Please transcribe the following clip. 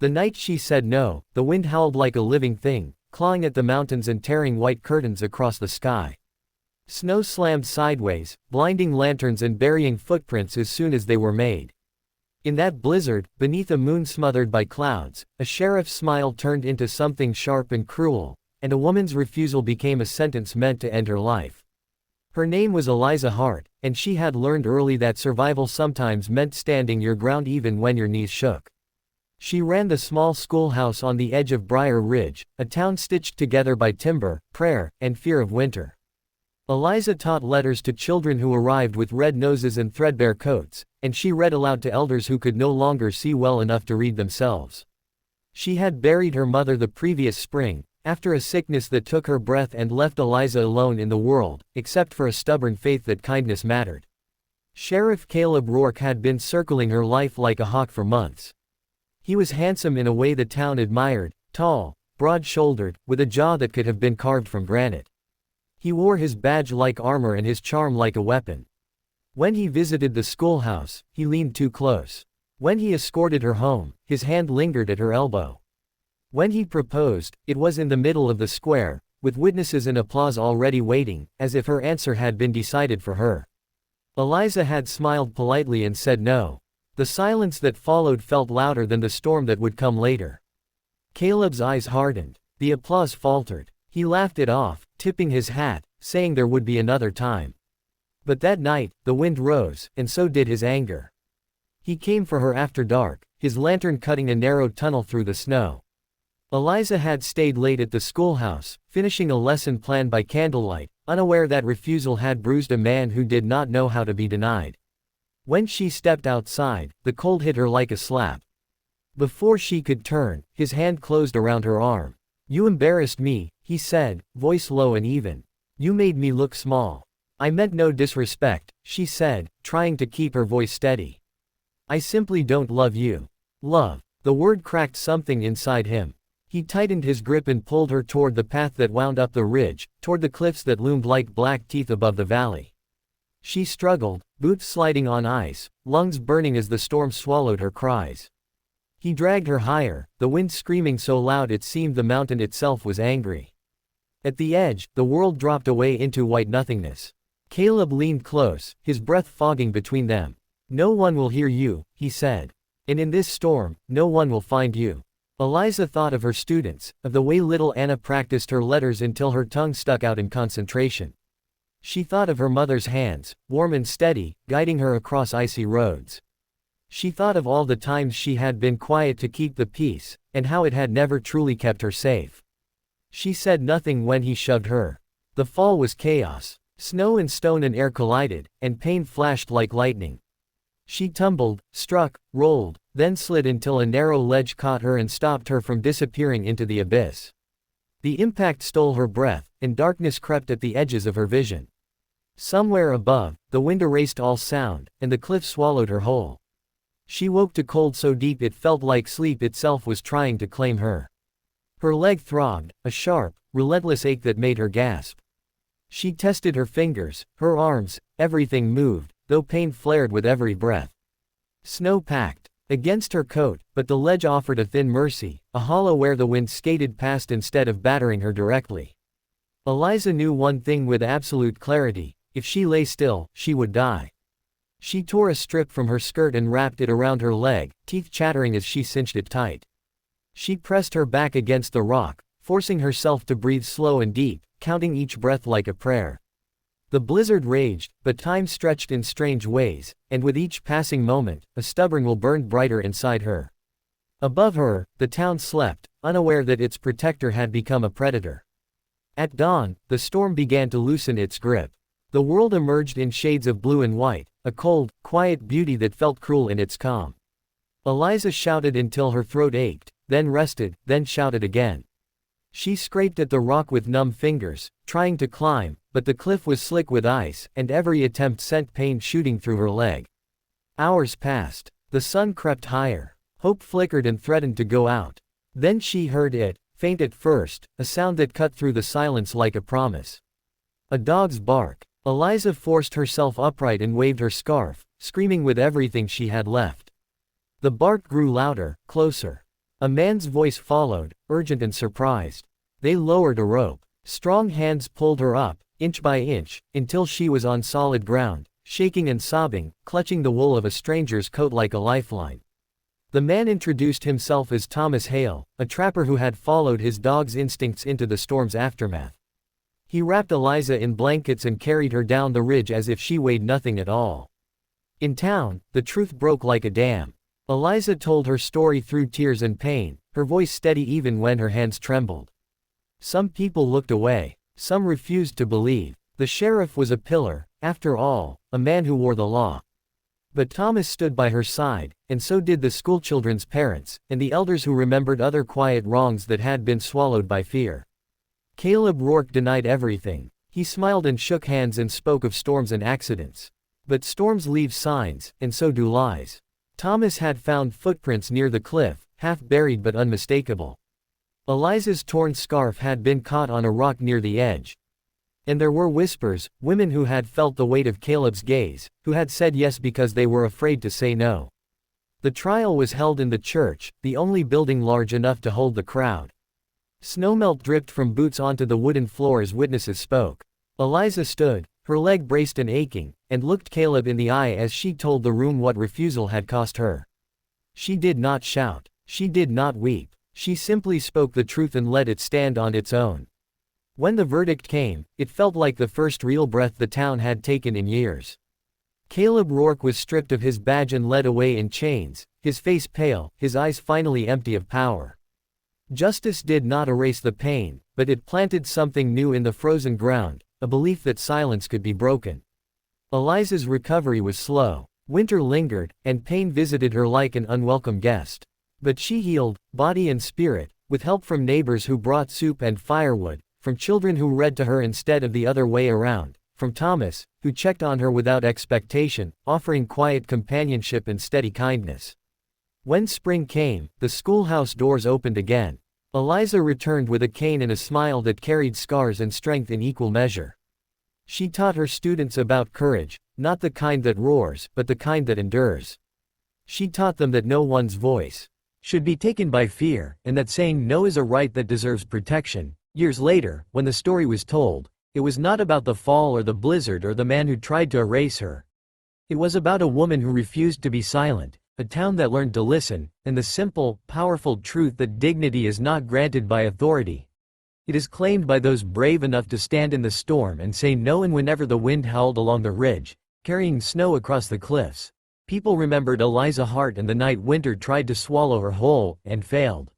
The night she said no, the wind howled like a living thing, clawing at the mountains and tearing white curtains across the sky. Snow slammed sideways, blinding lanterns and burying footprints as soon as they were made. In that blizzard, beneath a moon smothered by clouds, a sheriff's smile turned into something sharp and cruel, and a woman's refusal became a sentence meant to end her life. Her name was Eliza Hart, and she had learned early that survival sometimes meant standing your ground even when your knees shook. She ran the small schoolhouse on the edge of Briar Ridge, a town stitched together by timber, prayer, and fear of winter. Eliza taught letters to children who arrived with red noses and threadbare coats, and she read aloud to elders who could no longer see well enough to read themselves. She had buried her mother the previous spring, after a sickness that took her breath and left Eliza alone in the world, except for a stubborn faith that kindness mattered. Sheriff Caleb Rourke had been circling her life like a hawk for months. He was handsome in a way the town admired, tall, broad-shouldered, with a jaw that could have been carved from granite. He wore his badge like armor and his charm like a weapon. When he visited the schoolhouse, he leaned too close. When he escorted her home, his hand lingered at her elbow. When he proposed, it was in the middle of the square, with witnesses and applause already waiting, as if her answer had been decided for her. Eliza had smiled politely and said no. The silence that followed felt louder than the storm that would come later. Caleb's eyes hardened. The applause faltered. He laughed it off, tipping his hat, saying there would be another time. But that night, the wind rose, and so did his anger. He came for her after dark, his lantern cutting a narrow tunnel through the snow. Eliza had stayed late at the schoolhouse, finishing a lesson planned by candlelight, unaware that refusal had bruised a man who did not know how to be denied. When she stepped outside, the cold hit her like a slap. Before she could turn, his hand closed around her arm. "You embarrassed me," he said, voice low and even. "You made me look small." "I meant no disrespect," she said, trying to keep her voice steady. "I simply don't love you." Love. The word cracked something inside him. He tightened his grip and pulled her toward the path that wound up the ridge, toward the cliffs that loomed like black teeth above the valley. She struggled, boots sliding on ice, lungs burning as the storm swallowed her cries. He dragged her higher, the wind screaming so loud it seemed the mountain itself was angry. At the edge, the world dropped away into white nothingness. Caleb leaned close, his breath fogging between them. "No one will hear you," he said. "And in this storm, no one will find you." Eliza thought of her students, of the way little Anna practiced her letters until her tongue stuck out in concentration. She thought of her mother's hands, warm and steady, guiding her across icy roads. She thought of all the times she had been quiet to keep the peace, and how it had never truly kept her safe. She said nothing when he shoved her. The fall was chaos. Snow and stone and air collided, and pain flashed like lightning. She tumbled, struck, rolled, then slid until a narrow ledge caught her and stopped her from disappearing into the abyss. The impact stole her breath, and darkness crept at the edges of her vision. Somewhere above, the wind erased all sound, and the cliff swallowed her whole. She woke to cold so deep it felt like sleep itself was trying to claim her. Her leg throbbed, a sharp, relentless ache that made her gasp. She tested her fingers, her arms, everything moved, though pain flared with every breath. Snow packed against her coat, but the ledge offered a thin mercy, a hollow where the wind skated past instead of battering her directly. Eliza knew one thing with absolute clarity: if she lay still, she would die. She tore a strip from her skirt and wrapped it around her leg, teeth chattering as she cinched it tight. She pressed her back against the rock, forcing herself to breathe slow and deep, counting each breath like a prayer. The blizzard raged, but time stretched in strange ways, and with each passing moment, a stubborn will burned brighter inside her. Above her, the town slept, unaware that its protector had become a predator. At dawn, the storm began to loosen its grip. The world emerged in shades of blue and white, a cold, quiet beauty that felt cruel in its calm. Eliza shouted until her throat ached, then rested, then shouted again. She scraped at the rock with numb fingers, trying to climb, but the cliff was slick with ice, and every attempt sent pain shooting through her leg. Hours passed. The sun crept higher. Hope flickered and threatened to go out. Then she heard it, faint at first, a sound that cut through the silence like a promise. A dog's bark. Eliza forced herself upright and waved her scarf, screaming with everything she had left. The bark grew louder, closer. A man's voice followed, urgent and surprised. They lowered a rope. Strong hands pulled her up, inch by inch, until she was on solid ground, shaking and sobbing, clutching the wool of a stranger's coat like a lifeline. The man introduced himself as Thomas Hale, a trapper who had followed his dog's instincts into the storm's aftermath. He wrapped Eliza in blankets and carried her down the ridge as if she weighed nothing at all. In town, the truth broke like a dam. Eliza told her story through tears and pain, her voice steady even when her hands trembled. Some people looked away. Some refused to believe. The sheriff was a pillar, after all, a man who wore the law. But Thomas stood by her side, and so did the schoolchildren's parents, and the elders who remembered other quiet wrongs that had been swallowed by fear. Caleb Rourke denied everything. He smiled and shook hands and spoke of storms and accidents. But storms leave signs, and so do lies. Thomas had found footprints near the cliff, half buried but unmistakable. Eliza's torn scarf had been caught on a rock near the edge. And there were whispers, women who had felt the weight of Caleb's gaze, who had said yes because they were afraid to say no. The trial was held in the church, the only building large enough to hold the crowd. Snowmelt dripped from boots onto the wooden floor as witnesses spoke. Eliza stood, her leg braced and aching, and looked Caleb in the eye as she told the room what refusal had cost her. She did not shout. She did not weep. She simply spoke the truth and let it stand on its own. When the verdict came, it felt like the first real breath the town had taken in years. Caleb Rourke was stripped of his badge and led away in chains, his face pale, his eyes finally empty of power. Justice did not erase the pain, but it planted something new in the frozen ground, a belief that silence could be broken. Eliza's recovery was slow. Winter lingered, and pain visited her like an unwelcome guest. But she healed, body and spirit, with help from neighbors who brought soup and firewood, from children who read to her instead of the other way around, from Thomas, who checked on her without expectation, offering quiet companionship and steady kindness. When spring came, the schoolhouse doors opened again. Eliza returned with a cane and a smile that carried scars and strength in equal measure. She taught her students about courage, not the kind that roars, but the kind that endures. She taught them that no one's voice should be taken by fear, and that saying no is a right that deserves protection. Years later, when the story was told, it was not about the fall or the blizzard or the man who tried to erase her. It was about a woman who refused to be silent, a town that learned to listen, and the simple, powerful truth that dignity is not granted by authority. It is claimed by those brave enough to stand in the storm and say no. And whenever the wind howled along the ridge, carrying snow across the cliffs, people remembered Eliza Hart and the night winter tried to swallow her whole, and failed.